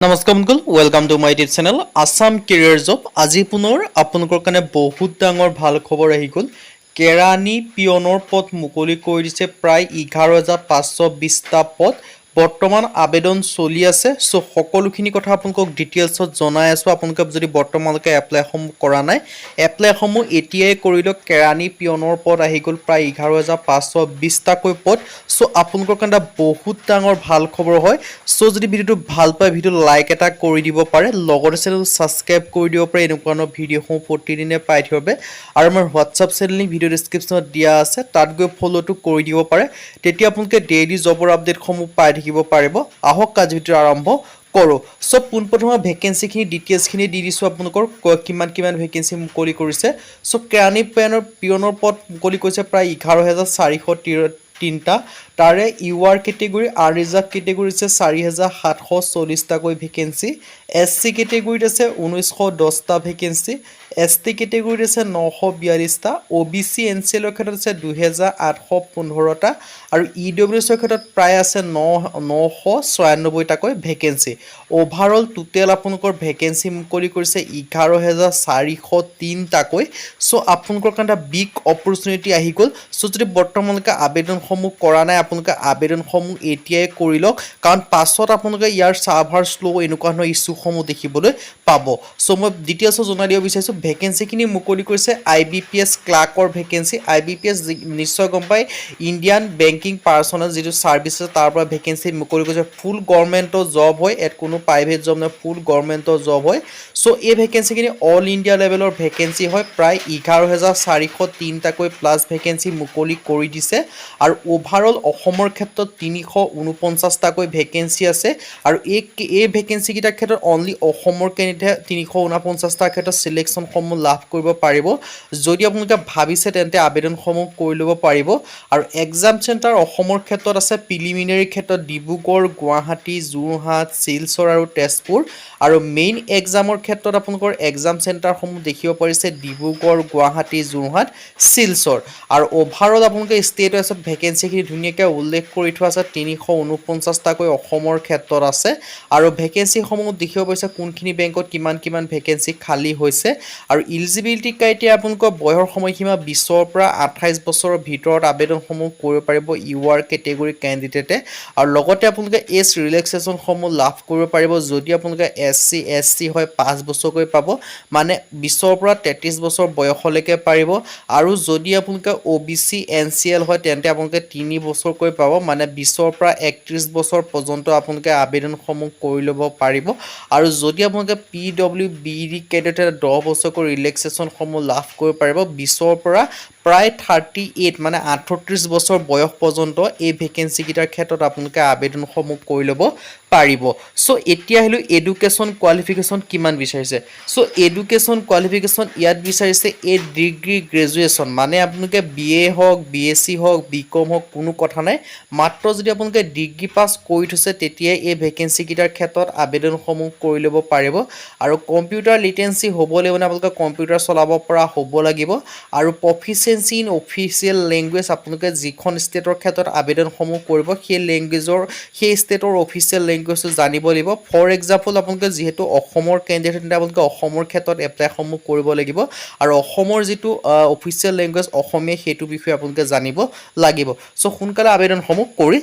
নমস্কাৰ বন্ধুসকল welcome to my YouTube channel Assam career job আজি পুনৰ আপোনালোকৰ কাৰণে বহুত ডাঙৰ ভাল খবৰ আহি গ'ল কেৰাণী পিয়নৰ পদ মুকলি কৰি দিছে প্ৰায় 11520টা পদ বৰ্তমান আবেদন চলি আছে সো সকলোখিনি কথা আপোনালোকক ডিটেইলছত জনাই আছো আপোনালোকে যদি বৰ্তমানলৈকে এপ্লাই কৰা নাই এপ্লাই এতিয়াই কৰি লওক কেৰাণী পিয়নৰ পদ আহি গ'ল প্ৰায় 11520টাকৈ পদ সো আপোনালোকৰ কাৰণে বহুত ডাঙৰ ভাল খবৰ হয় সো যদি ভিডিওটো ভাল পায় ভিডিও লাইক এটা কৰি দিব পাৰে লগতে চেনেল সাবস্ক্ৰাইব কৰি দিব পাৰে এনেকুৱা ভিডিওসমূহ প্ৰতিদিনে পাই থাকিবে আৰু আমাৰ হোৱাটছআপ চেনেল লিংক ভিডিও ডেসক্ৰিপচনত দিয়া আছে তাত গৈ ফলোটো কৰি দিব পাৰে তেতিয়া আপোনালোকে ডেইলি জবৰ আপডেটসমূহ পাই থাকিব পাৰিব আহক আজি ভিডিও আৰম্ভ কৰো সো পোনপ্ৰথমে ভ্যাকেন্সিখিনি ডিটেইলছখিনি দি দিছো আপোনালোকৰ কিমান ভ্যাকেন্সি মুকলি কৰিছে সো কেৰাণী পিয়নৰ পদ মুকলি কৰিছে প্ৰায় 11403টা তাৰে ইউআৰ কেটেগৰী আনৰিজাৰ্ভ কেটেগৰী আছে 4740টাকৈ ভ্যাকেন্সি এসসি কেটেগৰীত আছে 1910টা ভ্যাকেন্সি এসটি কেটেগৰীত আছে 942টা ওবিসি এনসিএলৰ ক্ষেত্ৰত আছে 2815টা আৰু ইডব্লিউএছৰ ক্ষেত্ৰত প্ৰায় আছে 996টাকৈ ভ্যাকেন্সি ওভাৰঅল টোটেল আপোনালোকৰ ভ্যাকেন্সি মুকলি কৰিছে 11403টাকৈ সো আপোনালোকৰ কাৰণে বিগ অপৰচুনিটি আহি গ'ল সো যদি বৰ্তমানলৈকে আবেদনসমূহ কৰা নাই আপোনালোকে আবেদনসমূহ এতিয়াই কৰি লওক কাৰণ পাছত আপোনালোকে ইয়াৰ সাৰ্ভাৰ স্লো এনেকুৱা ধৰণৰ ইস্যুসমূহ দেখিবলৈ পাব সো মই ডিটেইলছত জনাই দিব বিচাৰিছো ভ্যাকেন্সিখিনি মুকলি কৰিছে আইবিপিএছ ক্লাৰ্কৰ ভ্যাকেন্সি আইবিপিএছ নিশ্চয় গম পায় ইণ্ডিয়ান বেংকিং পাৰ্সনেল যেটো সাৰ্ভিস তাৰ পৰা ভ্যাকেন্সি মুকলি কৰিছে ফুল গভৰ্নমেন্টৰ জব হয় এট কোনো প্ৰাইভেট জব নহয় ফুল গভৰ্নমেন্টৰ জব হয় সো এই ভ্যাকেন্সিখিনি অল ইণ্ডিয়া লেভেলৰ ভ্যাকেন্সি হয় প্ৰায় 11403টাকৈ প্লাস ভ্যাকেন্সি মুকলি কৰি দিছে আৰু ওভাৰঅল অসমৰ ক্ষেত্ৰত 349টাকৈ ভ্যাকেন্সি আছে আৰু এই ভ্যাকেন্সি কিটাৰ ক্ষেত্ৰত অনলি অসমৰ কেণ্ডিডেট 349টা ক্ষেত্ৰত সিলেকশন সমূহ লাভ কৰিব পাৰিব যদি আপোনালোকে ভাবিছে তেন্তে আবেদনসমূহ কৰি ল'ব পাৰিব আৰু এক্সাম চেণ্টাৰ অসমৰ ক্ষেত্ৰত আছে প্ৰিলিমিনাৰী ক্ষেত্ৰত ডিব্ৰুগড় গুৱাহাটী যোৰহাট শিলচৰ আৰু তেজপুৰ আৰু মেইন এক্সামৰ ক্ষেত্ৰত আপোনালোকৰ এক্সাম চেণ্টাৰসমূহ দেখিব পাৰিছে ডিব্ৰুগড় গুৱাহাটী যোৰহাট শিলচৰ আৰু ওভাৰঅল আপোনালোকে ষ্টেট ওয়াইজ ভ্যাকেন্সিখিনি ধুনীয়াকৈ উল্লেখ কৰি থোৱা আছে 349টাকৈ অসমৰ ক্ষেত্ৰত আছে আৰু ভ্যাকেন্সিসমূহ দেখিব পাৰিছে কোনখিনি বেংকত কিমান ভ্যাকেন্সি খালী হৈছে আৰু এলিজিবিলিটি ক্ৰাইটেৰিয়া আপোনালোকৰ বয়সৰ সময়সীমা 20ৰ পৰা 28 বছৰৰ ভিতৰত আবেদনসমূহ কৰিব পাৰিব ইউআৰ কেটেগৰী ক্যান্ডিডেটে আৰু লগতে আপোনালোকে এজ ৰিলেক্সেশনসমূহ লাভ কৰিব পাৰিব যদি আপোনালোকে এসসি এসটি হয় 5 বছৰকৈ পাব মানে 20ৰ পৰা 33 বছৰ বয়সলৈকে পাৰিব আৰু যদি আপোনালোকে ওবিসি এনসিএল হয় তেন্তে আপোনালোকে 3 বছৰকৈ পাব মানে 20ৰ পৰা 31 বছৰ পৰ্যন্ত আপোনালোকে আবেদনসমূহ কৰি ল'ব পাৰিব আৰু যদি আপোনালোকে পিডব্লিউবিডি ক্যান্ডিডেটে 10 বছৰকৈ ৰিলেক্সেশনসমূহ লাভ কৰিব পাৰিব 20ৰ পৰা প্ৰায় 38 মানে 38 বছৰ বয়স পৰ্যন্ত এই ভ্যাকেন্সি কিটাৰ ক্ষেত্ৰত আপোনালোকে আবেদনসমূহ কৰি ল'ব পাৰিব সো এতিয়া আহিলো এডুকেশন কোৱালিফিকেশন কিমান বিচাৰিছে সো এডুকেশন কোৱালিফিকেশন ইয়াত বিচাৰিছে এ ডিগ্ৰী গ্ৰেজুৱেচন মানে আপোনালোকে বিএ হওক বিএসসি হওক বিকম হওক কোনো কথা নাই মাত্ৰ যদি আপোনালোকে ডিগ্ৰী পাস কৰি থৈছে তেতিয়া এই ভ্যাকেন্সি কিটাৰ ক্ষেত্ৰত আবেদনসমূহ কৰি ল'ব পাৰিব আৰু কম্পিউটাৰ লিটেন্সি হ'ব লাগিব মানে আপোনালোকে কম্পিউটাৰ চলাব পৰা হ'ব লাগিব আৰু প্ৰফিচিয়েন্সি ইন অফিচিয়েল ল্যাঙ্গুৱেজ আপোনালোকে যিখন ষ্টেটৰ ক্ষেত্ৰত আবেদনসমূহ কৰিব সেই ল্যাঙ্গুৱেজৰ সেই ষ্টেটৰ অফিচিয়েল ল্যাঙ্গুৱেজটো জানিব লাগিব ফৰ এক্সাম্পল আপোনালোকে যেহেতু অসমৰ ক্যান্ডিডেট আপোনালোকে অসমৰ ক্ষেত্ৰত এপ্লাইসমূহ কৰিব লাগিব আৰু অসমৰ যেটো অফিচিয়েল ল্যাঙ্গুৱেজ অসমীয়া সেইটো বিষয়ে আপোনালোকে জানিব লাগিব সো সোনকালে আবেদনসমূহ কৰি